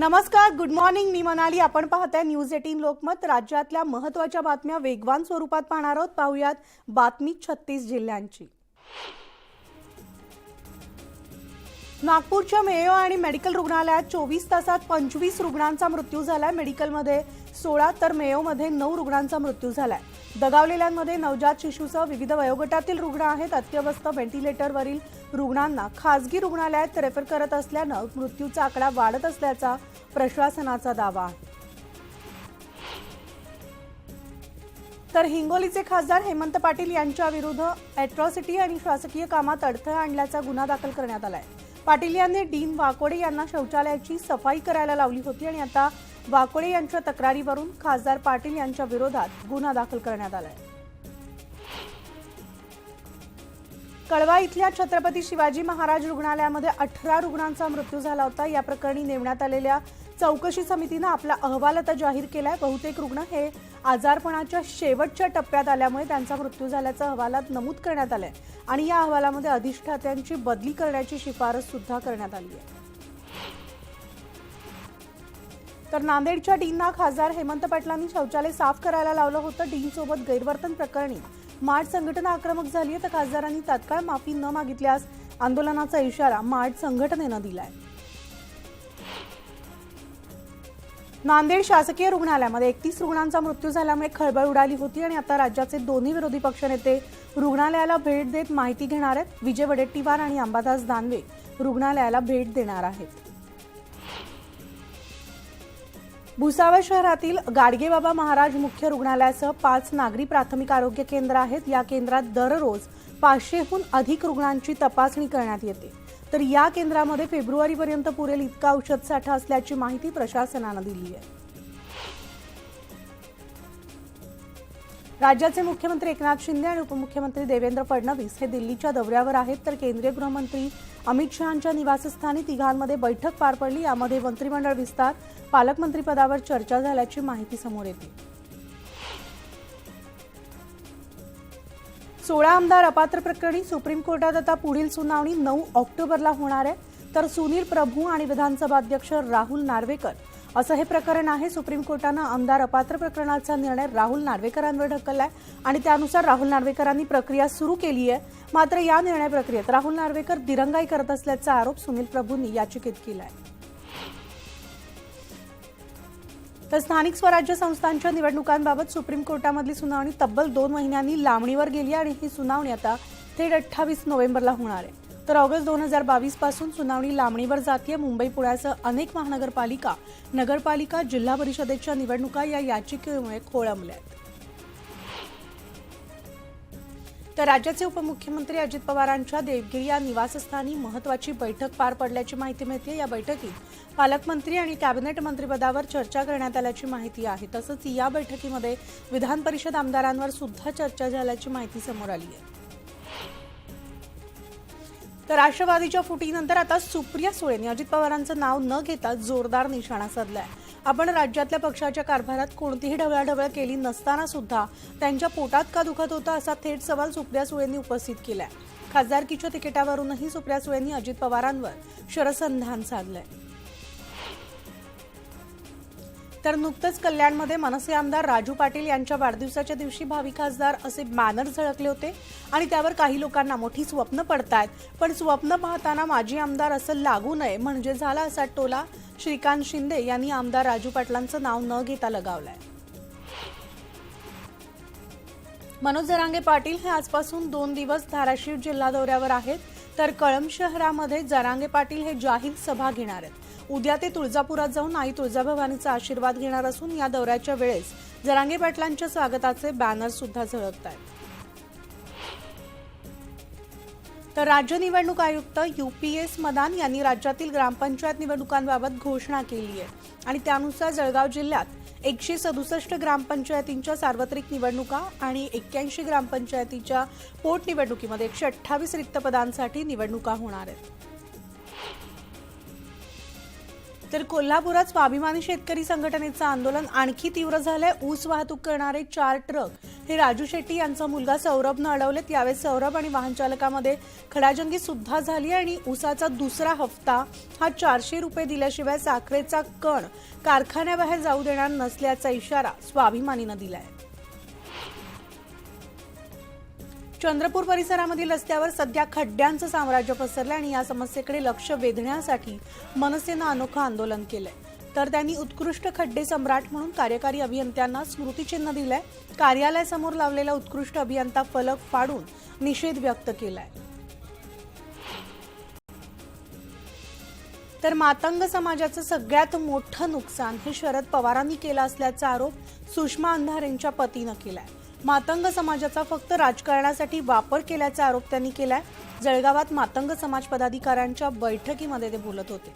नमस्कार, good morning. मी मनाली. आपण पाहताय न्यूज 18 लोकमत. राज्यातल्या महत्त्वाच्या बातम्या वेगवान स्वरूपात पाहणार आहोत. पाहूयात बातमी 36 जिल्ह्यांची. नागपूरच्या मेयो आणि मेडिकल रुग्णालयात 24 तासात 25 रुग्णांचा मृत्यू झालाय. मेडिकलमध्ये 16 तर मेयोमध्ये 9 रुग्णांचा मृत्यू झालाय. दगावलेल्यांमध्ये नवजात शिशूसह विविध वयोगटातील रुग्ण आहेत. अत्यवस्थ व्हेंटिलेटरवरील रुग्णांना खासगी रुग्णालयात रेफर करत असल्यानं मृत्यूचा आकडा वाढत असल्याचा प्रशासनाचा दावा आहे. तर हिंगोलीचे खासदार हेमंत पाटील यांच्या विरुद्ध अॅट्रॉसिटी आणि शासकीय कामात अडथळा आणल्याचा गुन्हा दाखल करण्यात आलाय. पाटील यांनी डीन वाकोडे यांना शौचालयाची सफाई करायला लावली होती आणि आता वाकोडे यांच्या तक्रारीवरून खासदार पाटील यांच्या विरोधात गुन्हा दाखल करण्यात आलाय. कळवा इथल्या छत्रपती शिवाजी महाराज रुग्णालयामध्ये 18 रुग्णांचा मृत्यू झाला होता. या प्रकरणी नेमण्यात आलेल्या चौकशी समितीनं आपला अहवाल आता जाहीर केलाय. बहुतेक रुग्ण हे आजारपणाच्या शेवटच्या टप्प्यात आल्यामुळे त्यांचा मृत्यू झाल्याचं अहवालात नमूद करण्यात आलंय आणि या अहवालामध्ये अधिष्ठात्यांची बदली करण्याची शिफारस सुद्धा करण्यात आली आहे. तर नांदेडच्या डीनना खासदार हेमंत पाटलांनी शौचालय साफ करायला लावलं होतं. डीनसोबत गैरवर्तन प्रकरणी मार्ड संघटना आक्रमक झाली आहे. तर खासदारांनी तात्काळ माफी न मागितल्यास आंदोलनाचा इशारा मार्ड संघटनेनं दिलाय. नांदेड शासकीय रुग्णालयामध्ये 31 रुग्णांचा मृत्यू झाल्यामुळे खळबळ उडाली होती आणि आता राज्याचे दोन्ही विरोधी पक्षनेते रुग्णालयाला भेट देत माहिती घेणार आहेत. विजय वडेट्टीवार आणि अंबादास दानवे रुग्णालयाला भेट देणार आहेत. भुसावळ शहरातील गाडगेबाबा महाराज मुख्य रुग्णालयासह 5 नागरी प्राथमिक आरोग्य केंद्र आहेत. या केंद्रात दररोज 500हून अधिक रुग्णांची तपासणी करण्यात येते. तर या केंद्रामध्ये फेब्रुवारीपर्यंत पुरेल इतका औषध साठा असल्याची माहिती प्रशासनानं दिली आहे. राज्याचे मुख्यमंत्री एकनाथ शिंदे आणि उपमुख्यमंत्री देवेंद्र फडणवीस हे दिल्लीच्या दौऱ्यावर आहेत. तर केंद्रीय गृहमंत्री अमित शहांच्या निवासस्थानी तिघांमध्ये बैठक पार पडली. यामध्ये मंत्रिमंडळ विस्तार, पालकमंत्रीपदावर चर्चा झाल्याची माहिती समोर येते. 16 आमदार अपात्र प्रकरणी सुप्रीम कोर्टात आता पुढील सुनावणी 9 ऑक्टोबरला होणार आहे. तर सुनील प्रभू आणि विधानसभा अध्यक्ष राहुल नार्वेकर असं हे प्रकरण आहे. सुप्रीम कोर्टानं आमदार अपात्र प्रकरणाचा निर्णय राहुल नार्वेकरांवर ढकललाय आणि त्यानुसार राहुल नार्वेकरांनी प्रक्रिया सुरू केली आहे. मात्र या निर्णय प्रक्रियेत राहुल नार्वेकर दिरंगाई करत असल्याचा आरोप सुनील प्रभूंनी याचिकेत केलाय. तर स्थानिक स्वराज्य संस्थांच्या निवडणुकांबाबत सुप्रीम कोर्टामधली सुनावणी तब्बल 2 महिन्यांनी लांबणीवर गेली आणि ही सुनावणी आता थेट 28 नोव्हेंबरला होणार आहे. तर ऑगस्ट 2022 पासून सुनावणी लांबणीवर जातीय. मुंबई पुण्यासह अनेक महानगरपालिका, नगरपालिका, जिल्हा परिषदेच्या निवडणुका या याचिकेमुळे खोळंबल्या आहेत. तर राज्याचे उपमुख्यमंत्री अजित पवारांच्या देवगिरी या निवासस्थानी महत्त्वाची बैठक पार पडल्याची माहिती मिळते. या बैठकीत पालकमंत्री आणि कॅबिनेट मंत्रिपदावर चर्चा करण्यात आल्याची माहिती आहे. तसंच या बैठकीमध्ये विधान परिषद आमदारांवर सुद्धा चर्चा झाल्याची माहिती समोर आली आहे. तर राष्ट्रवादीच्या फुटीनंतर आता सुप्रिया सुळेंनी अजित पवारांचं नाव न घेता जोरदार निशाणा साधलाय. आपण राज्यातल्या पक्षाच्या कारभारात कोणतीही ढवळाढवळ केली नसताना सुद्धा त्यांच्या पोटात का दुखत होता असा थेट सवाल सुप्रिया सुळेंनी उपस्थित केलाय. खासदारकीच्या तिकिटावरूनही सुप्रिया सुळेंनी अजित पवारांवर शरसंधान साधलंय. तर नुकतंच कल्याणमध्ये मनसे आमदार राजू पाटील यांच्या वाढदिवसाच्या दिवशी भावी खासदार असे बॅनर झळकले होते आणि त्यावर काही लोकांना मोठी स्वप्न पडतायत. पण स्वप्न पाहताना माजी आमदार असं लागू नये म्हणजे झाला असा टोला श्रीकांत शिंदे यांनी आमदार राजू पाटलांचं नाव न घेता लगावलाय. मनोज जरांगे पाटील हे आजपासून 2 दिवस धाराशिव जिल्हा दौऱ्यावर आहेत. तर कळंब शहरामध्ये जरांगे पाटील हे जाहीर सभा घेणार आहेत. उद्या ते तुळजापुरात जाऊन आई तुळजाभवानीचा आशीर्वाद घेणार असून या दौऱ्याच्या वेळेस जरांगे पाटलांच्या स्वागताचे बॅनर सुद्धा झळकत आहेत. तर राज्य निवडणूक आयुक्त UPS मदान यांनी राज्यातील ग्रामपंचायत निवडणुकांबाबत घोषणा केली आहे आणि त्यानुसार जळगाव जिल्ह्यात 167 ग्रामपंचायतींच्या सार्वत्रिक निवडणुका आणि 81 ग्रामपंचायतीच्या पोटनिवडणुकीमध्ये 128 रिक्त पदांसाठी निवडणुका होणार आहेत. तर कोल्हापुरात स्वाभिमानी शेतकरी संघटनेचं आंदोलन आणखी तीव्र झालंय. ऊस वाहतूक करणारे 4 ट्रक हे राजू शेट्टी यांचा मुलगा सौरभनं अडवले। त्यावेळेस सौरभ आणि वाहन चालकामध्ये खडाजंगी सुद्धा झाली आणि उसाचा दुसरा हप्ता हा 400 रुपये दिल्याशिवाय साखरेचा कण कारखान्याबाहेर जाऊ देणार नसल्याचा इशारा स्वाभिमानीनं दिलाय। चंद्रपूर परिसरामधील रस्त्यावर सध्या खड्ड्यांचं साम्राज्य पसरलं आणि या समस्येकडे लक्ष वेधण्यासाठी मनसेनं अनोखं आंदोलन केलंय। तर त्यांनी उत्कृष्ट खड्डे सम्राट म्हणून कार्यकारी अभियंत्यांना स्मृतिचिन्ह दिलंय। कार्यालयासमोर लावलेला उत्कृष्ट अभियंता फलक फाडून निषेध व्यक्त केलाय। तर मातंग समाजाचं सगळ्यात मोठं नुकसान हे शरद पवारांनी केलं असल्याचा आरोप सुषमा अंधारेंच्या पतीनं केलाय। मातंग समाजाचा फक्त राजकारणासाठी वापर केल्याचा आरोप त्यांनी केलाय। जळगावात मातंग समाज पदाधिकाऱ्यांच्या बैठकीमध्ये ते बोलत होते।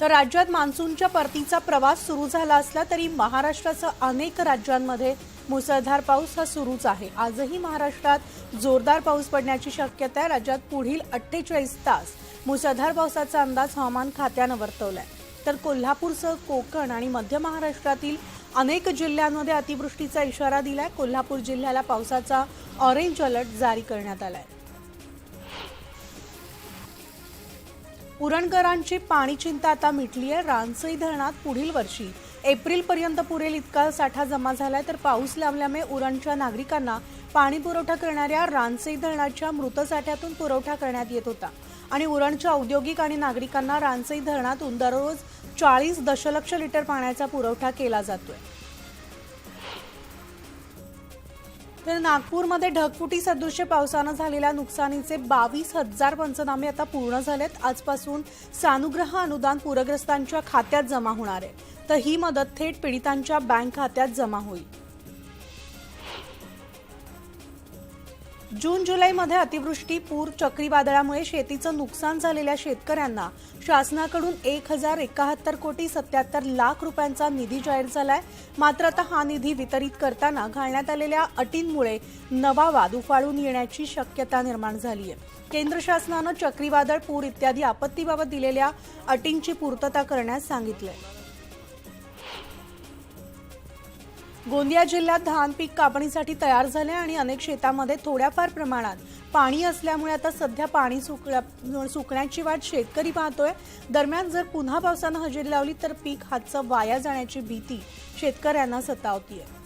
तर राज्यात मान्सूनच्या परतीचा प्रवास सुरू झाला असला तरी महाराष्ट्रासह अनेक राज्यांमध्ये मुसळधार पाऊस हा सुरूच आहे। आजही महाराष्ट्रात जोरदार पाऊस पडण्याची शक्यता आहे। राज्यात पुढील 48 तास मुसळधार पावसाचा अंदाज हवामान खात्यानं वर्तवलाय। तर कोल्हापूरसह कोकण आणि मध्य महाराष्ट्रातील अनेक जिल्ह्यांमध्ये अतिवृष्टीचा इशारा दिलाय। कोल्हापूर जिल्ह्याला पावसाचा ऑरेंज अलर्ट जारी करण्यात आलाय। उरणकरांची पाणी चिंता आता मिटली आहे। रानसई धरणात पुढील वर्षी एप्रिलपर्यंत पुरेल इतका साठा जमा झालाय। तर पाऊस लांबल्यामुळे उरणच्या नागरिकांना पाणी पुरवठा करणाऱ्या रानसई धरणाच्या मृत साठ्यातून पुरवठा करण्यात येत होता आणि उरणच्या औद्योगिक आणि नागरिकांना रानसई धरणातून दररोज 40 दशलक्ष लिटर पाण्याचा पुरवठा केला जातोय। तर नागपूरमध्ये ढगफुटी सदृश्य पावसानं झालेल्या नुकसानीचे 22,000 पंचनामे आता पूर्ण झालेत। आजपासून सानुग्रह अनुदान पूरग्रस्तांच्या खात्यात जमा होणार आहे। तर ही मदत थेट पीडितांच्या बँक खात्यात जमा होईल। जून जुलैमध्ये अतिवृष्टी पूर चक्रीवादळामुळे शेतीचं नुकसान झालेल्या शेतकऱ्यांना शासनाकडून 1071 कोटी 77 लाख रुपयांचा निधी जाहीर झालाय। मात्र आता हा निधी वितरित करताना घालण्यात आलेल्या अटींमुळे नवा वाद उफाळून येण्याची शक्यता निर्माण झाली आहे। केंद्र शासनानं चक्रीवादळ पूर इत्यादी आपत्तीबाबत दिलेल्या अटींची पूर्तता करण्यास सांगितलंय। गोंदिया जिल्ह्यात धान पीक कापणीसाठी तयार झाले आणि अनेक शेतामध्ये थोड्याफार प्रमाणात पाणी असल्यामुळे आता सध्या पाणी सुकण्याची वाट शेतकरी पाहतोय। दरम्यान जर पुन्हा पावसानं हजेरी लावली तर पीक हातचं वाया जाण्याची भीती शेतकऱ्यांना सतावतीये।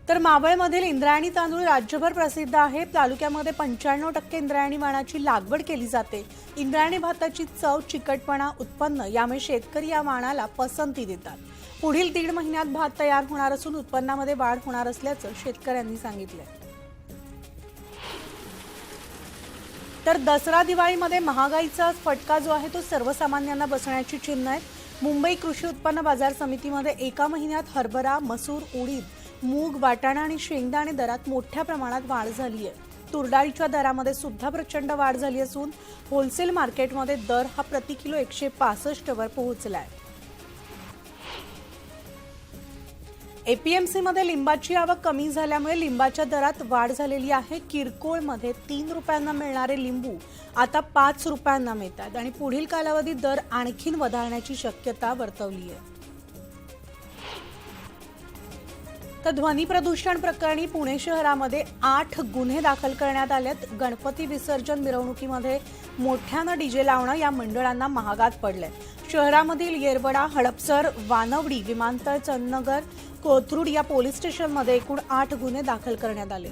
तर मावळमधील इंद्रायणी तांदूळ राज्यभर प्रसिद्ध आहे। तालुक्यामध्ये 95% इंद्रायणी वाणाची लागवड केली जाते। इंद्रायणी भाताची चव, चिकटपणा, उत्पन्न यामुळे शेतकरी या वाणाला पसंती देतात। पुढील 1.5 महिन्यात भात तयार होणार असून उत्पन्नामध्ये वाढ होणार असल्याचं शेतकऱ्यांनी सांगितलंय। तर दसरा दिवाळीमध्ये महागाईचा फटका जो आहे तो सर्वसामान्यांना बसण्याची चिन्ह आहे। मुंबई कृषी उत्पन्न बाजार समितीमध्ये एका महिन्यात हरभरा, मसूर, उडीद, मूग, वाटाणा आणि शेंगदाणे दरात मोठ्या प्रमाणात वाढ झाली आहे। तुरडाळीच्या दरामध्ये सुद्धा प्रचंड वाढ झाली असून होलसेल मार्केटमध्ये दर हा प्रति किलो 165 वर पोहोचलाय। एपीएमसी मध्ये लिंबाची आवक कमी झाल्यामुळे लिंबाच्या दरात वाढ झालेली आहे। किरकोळमध्ये 3 रुपयांना मिळणारे लिंबू आता 5 रुपयांना मिळतात आणि पुढील कालावधीत दर आणखीन वधारण्याची शक्यता वर्तवली आहे। तर ध्वनी प्रदूषण प्रकरणी पुणे शहरामध्ये 8 गुन्हे दाखल करण्यात आलेत। गणपती विसर्जन मिरवणुकीमध्ये मोठ्यानं डीजे लावणं या मंडळांना महागात पडलंय। शहरामधील येरवडा, हडपसर, वानवडी, विमानतळ, चंदनगर, कोथरूड या पोलीस स्टेशनमध्ये एकूण 8 गुन्हे दाखल करण्यात आले।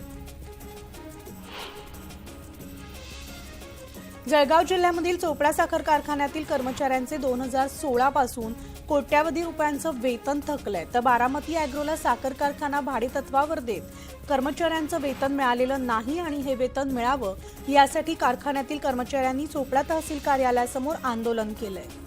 जळगाव जिल्ह्यामधील चोपडा साखर कारखान्यातील कर्मचाऱ्यांचे 2016 पासून कोट्यावधी रुपयांचं वेतन थकलंय। तर बारामती अॅग्रोला साखर कारखाना भाडेतत्वावर देत कर्मचाऱ्यांचं वेतन मिळालेलं नाही आणि हे वेतन मिळावं यासाठी कारखान्यातील कर्मचाऱ्यांनी चोपडा तहसील कार्यालयासमोर आंदोलन केलंय।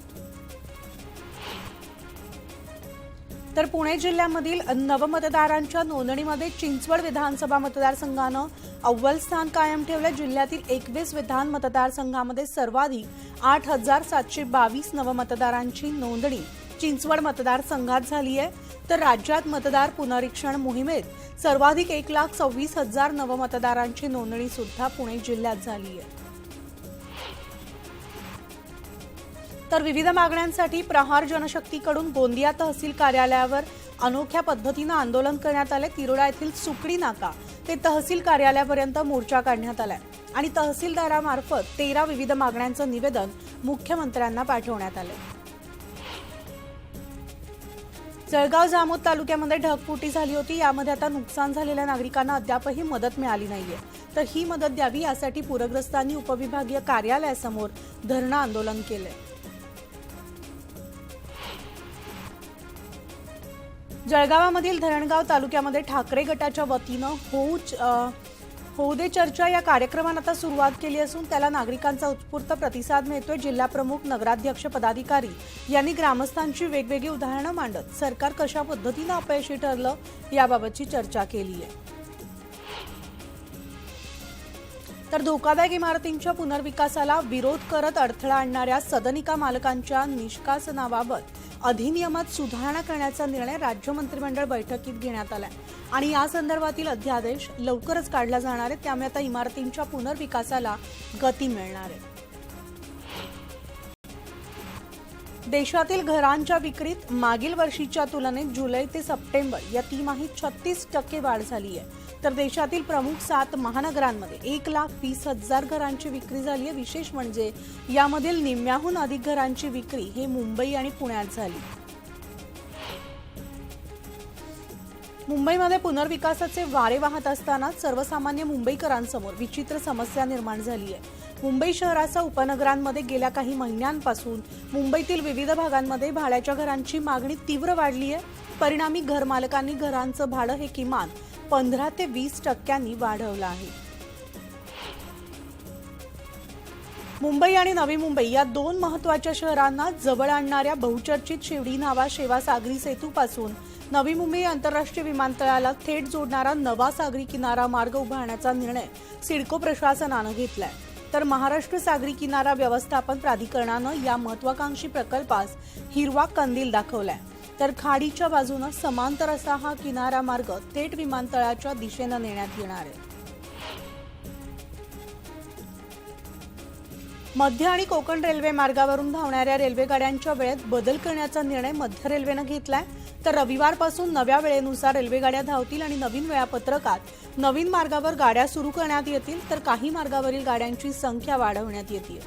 तर पुणे जिल्ह्यामधील नवमतदारांच्या नोंदणीमध्ये चिंचवड विधानसभा मतदारसंघानं अव्वल स्थान कायम ठेवलं। जिल्ह्यातील 21 विधान मतदारसंघामध्ये सर्वाधिक 8,722 नवमतदारांची नोंदणी चिंचवड मतदारसंघात झाली आहे। तर राज्यात मतदार पुनरीक्षण मोहिमेत सर्वाधिक 1,26,000 नवमतदारांची नोंदणी सुद्धा पुणे जिल्ह्यात झाली आहे। तर विविध मागण्यांसाठी प्रहार जनशक्तीकडून गोंदिया तहसील कार्यालयावर अनोख्या पद्धतीने आंदोलन करण्यात आले। तिरोडा येथील सुकडी नाका ते तहसील कार्यालयापर्यंत मोर्चा काढण्यात आलाय आणि तहसीलदारामार्फत 13 विविध मागण्यांचं निवेदन मुख्यमंत्र्यांना पाठवण्यात आले। जळगाव जामोद तालुक्यामध्ये ढगफुटी झाली होती। यामध्ये आता नुकसान झालेल्या नागरिकांना अद्यापही मदत मिळाली नाहीये, तर ही मदत द्यावी यासाठी पूरग्रस्तांनी उपविभागीय कार्यालयासमोर धरणं आंदोलन केले। जळगावामधील धरणगाव तालुक्यामध्ये ठाकरे गटाच्या वतीनं होऊ दे चर्चा या कार्यक्रमाला आता सुरुवात केली असून त्याला नागरिकांचा उत्स्फूर्त प्रतिसाद मिळतोय। जिल्हा प्रमुख, नगराध्यक्ष, पदाधिकारी यांनी ग्रामस्थांची वेगवेगळी उदाहरणं मांडत सरकार कशा पद्धतीनं अपयशी ठरलं याबाबतची चर्चा केली आहे। तर धोकादायक इमारतींच्या पुनर्विकासाला विरोध करत अडथळा आणणाऱ्या सदनिका मालकांच्या निष्कासनाबाबत अधिनियमात सुधारणा करण्याचा निर्णय राज्य मंत्रिमंडळ बैठकीत घेण्यात आलाय आणि या संदर्भातील अध्यादेश लवकरच काढला जाणार आहे। त्यामुळे आता इमारतींच्या पुनर्विकासाला गती मिळणार आहे। देशातील घरांच्या विक्रीत मागील वर्षीच्या तुलनेत जुलै ते सप्टेंबर या तिमाहीत 36% वाढ झाली आहे। तर देशातील प्रमुख 7 महानगरांमध्ये 1,20,000 घरांची विक्री झाली आहे। विशेष म्हणजे यामधील निम्म्याहून अधिक घरांची विक्री हे मुंबई आणि पुण्यात झाली। मुंबईमध्ये पुनर्विकासाचे वारे वाहत असताना सर्वसामान्य मुंबईकरांसमोर विचित्र समस्या निर्माण झाली आहे। मुंबई शहराच्या उपनगरांमध्ये गेल्या काही महिन्यांपासून मुंबईतील विविध भागांमध्ये भाड्याच्या घरांची मागणी तीव्र वाढली आहे। परिणामी घरमालकांनी घरांचं भाडं हे किमान 15 ते 20% वाढवलं आहे। मुंबई आणि नवी मुंबई या 2 महत्त्वाच्या शहरांना जवळ आणणाऱ्या बहुचर्चित शिवडी न्हावा शेवा सागरी सेतूपासून नवी मुंबई आंतरराष्ट्रीय विमानतळाला थेट जोडणारा नवा सागरी किनारा मार्ग उभारण्याचा निर्णय सिडको प्रशासनानं घेतलाय। तर महाराष्ट्र सागरी किनारा व्यवस्थापन प्राधिकरणानं या महत्त्वाकांक्षी प्रकल्पास हिरवा कंदील दाखवलाय। तर खाडीच्या बाजूने समांतर असा हा किनारा मार्ग थेट विमानतळाच्या दिशेने नेण्यात येणार आहे। मध्य आणि कोकण रेल्वे मार्गावरून धावणाऱ्या रेल्वेगाड्यांच्या वेळेत बदल करण्याचा निर्णय मध्य रेल्वेने घेतलाय। तर रविवारपासून नव्या वेळेनुसार रेल्वेगाड्या धावतील आणि नवीन वेळापत्रकात नवीन मार्गावर गाड्या सुरू करण्यात येतील। तर काही मार्गावरील गाड्यांची संख्या वाढवण्यात येते।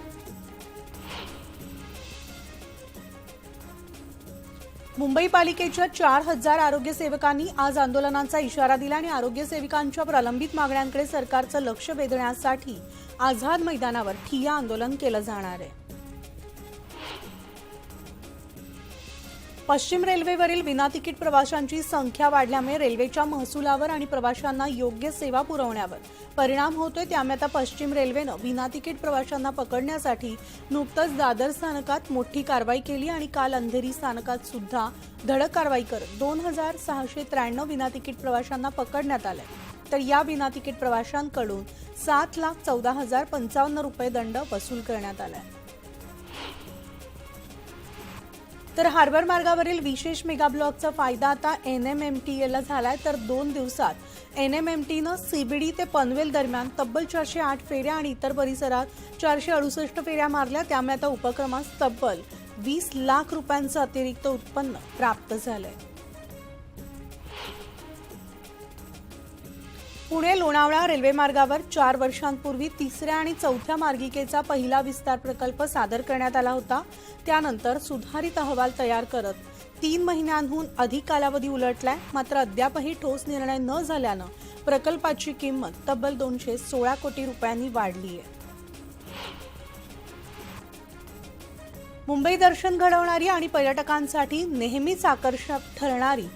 मुंबई पालिकेच्या 4,000 आरोग्य सेवकांनी आज आंदोलनाचा इशारा दिला आणि आरोग्य सेविकांच्या प्रलंबित मागण्यांकडे सरकारचं लक्ष वेधण्यासाठी आझाद मैदानावर ठिय्या आंदोलन केलं जाणार आहे। पश्चिम रेल्वेवरील विनातिकीट प्रवाशांची संख्या वाढल्यामुळे रेल्वेच्या महसुलावर आणि प्रवाशांना योग्य सेवा पुरवण्यावर परिणाम होतोय। त्यामुळे आता पश्चिम रेल्वेनं विनातिकीट प्रवाशांना पकडण्यासाठी नुकतंच दादर स्थानकात मोठी कारवाई केली आणि काल अंधेरी स्थानकात सुद्धा धडक कारवाई करत 2,693 विनातिकीट प्रवाशांना पकडण्यात आले। तर या विनातिकीट प्रवाशांकडून 7,14,055 रुपये दंड वसूल करण्यात आलाय। तर हार्बर मार्गावरील विशेष मेगा ब्लॉकचा फायदा आता NMMTला झालाय। तर 2 दिवसात NMMTनं CBD ते पनवेल दरम्यान तब्बल 408 फेऱ्या आणि इतर परिसरात 468 फेऱ्या मारल्या। त्यामुळे आता उपक्रमास तब्बल 20 लाख रुपयांचं अतिरिक्त उत्पन्न प्राप्त झालंय। पुणे लोणावळा रेल्वे मार्गावर 4 वर्षांपूर्वी 3ऱ्या आणि 4थ्या मार्गिकेचा पहिला विस्तार प्रकल्प सादर करण्यात आला होता। त्यानंतर सुधारित अहवाल तयार करत 3 महिन्यांहून अधिक कालावधी उलटलाय। मात्र अद्यापही ठोस निर्णय न झाल्यानं प्रकल्पाची किंमत तब्बल 216 कोटी रुपयांनी वाढली आहे। मुंबई दर्शन घडवणारी आणि पर्यटकांसाठी नेहमीच आकर्षक ठरणारी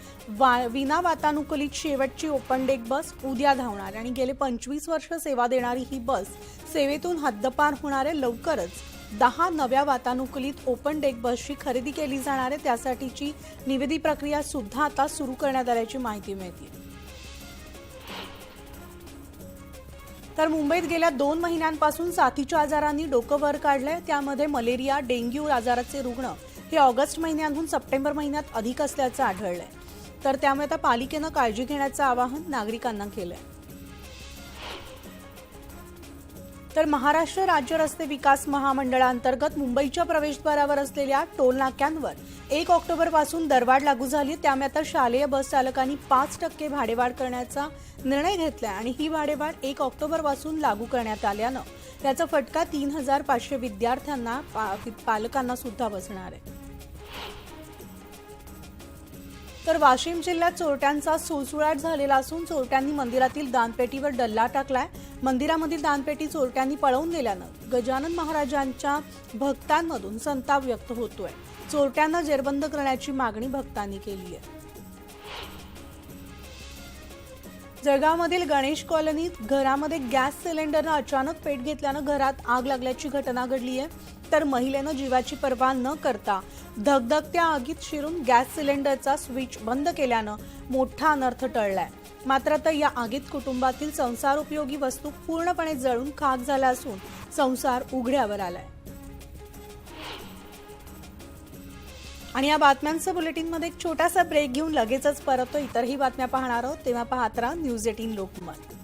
विना वातानुकूलित शेवटची ओपन डेक बस उद्या धावणार आणि गेले 25 वर्ष सेवा देणारी ही बस सेवेतून हद्दपार होणार आहे। लवकरच 10 नव्या वातानुकूलित ओपन डेक बसची खरेदी केली जाणार आहे। त्यासाठीची निविदा प्रक्रिया सुद्धा आता सुरू करण्यात आल्याची माहिती मिळते। तर मुंबईत गेल्या 2 महिन्यांपासून साथीच्या आजारांनी डोकं वर काढलंय। त्यामध्ये मलेरिया, डेंग्यू आजाराचे रुग्ण हे ऑगस्ट महिन्यातून सप्टेंबर महिन्यात अधिक असल्याचं आढळलंय। तर त्यामुळे आता पालिकेनं काळजी घेण्याचं आवाहन नागरिकांना केलंय। तर महाराष्ट्र राज्य रस्ते विकास महामंडळाअंतर्गत मुंबईच्या प्रवेशद्वारावर असलेल्या टोल नाक्यांवर 1 ऑक्टोबरपासून दरवाढ लागू झाली। त्यामुळे आता शालेय बस चालकांनी 5% भाडेवाढ करण्याचा निर्णय घेतला आणि ही भाडेवाढ 1 ऑक्टोबरपासून लागू करण्यात आल्यानं त्याचा फटका 3500 विद्यार्थ्यांना पालकांना सुद्धा बसणार आहे। तर वाशिम जिल्ह्यात चोरट्यांचा सुळसुळाट झालेला असून चोरट्यांनी मंदिरातील दानपेटीवर डल्ला टाकलाय। मंदिरामधील दानपेटी चोरट्यांनी पळवून नेल्यानं गजानन महाराजांच्या भक्तांमधून संताप व्यक्त होतोय। चोरट्यांना जेरबंद करण्याची मागणी भक्तांनी केली आहे। जळगावमधील गणेश कॉलनीत घरामध्ये गॅस सिलेंडरनं अचानक पेट घेतल्यानं घरात आग लागल्याची घटना घडली आहे। तर महिलेनं जीवाची पर्वा न करता धगधगत्या आगीत शिरून गॅस सिलेंडरचा स्विच बंद केल्यानं मोठा अनर्थ टळलाय। मात्र आता या आगीत कुटुंबातील संसार उपयोगी वस्तू पूर्णपणे जळून खाक झाला असून संसार उघड्यावर आलाय। आणि या बातम्यांचं बुलेटिनमध्ये एक छोटासा ब्रेक घेऊन लगेचच परत इतरही बातम्या पाहणार आहोत। तेव्हा पाहत राहा न्यूज 18 लोकमत।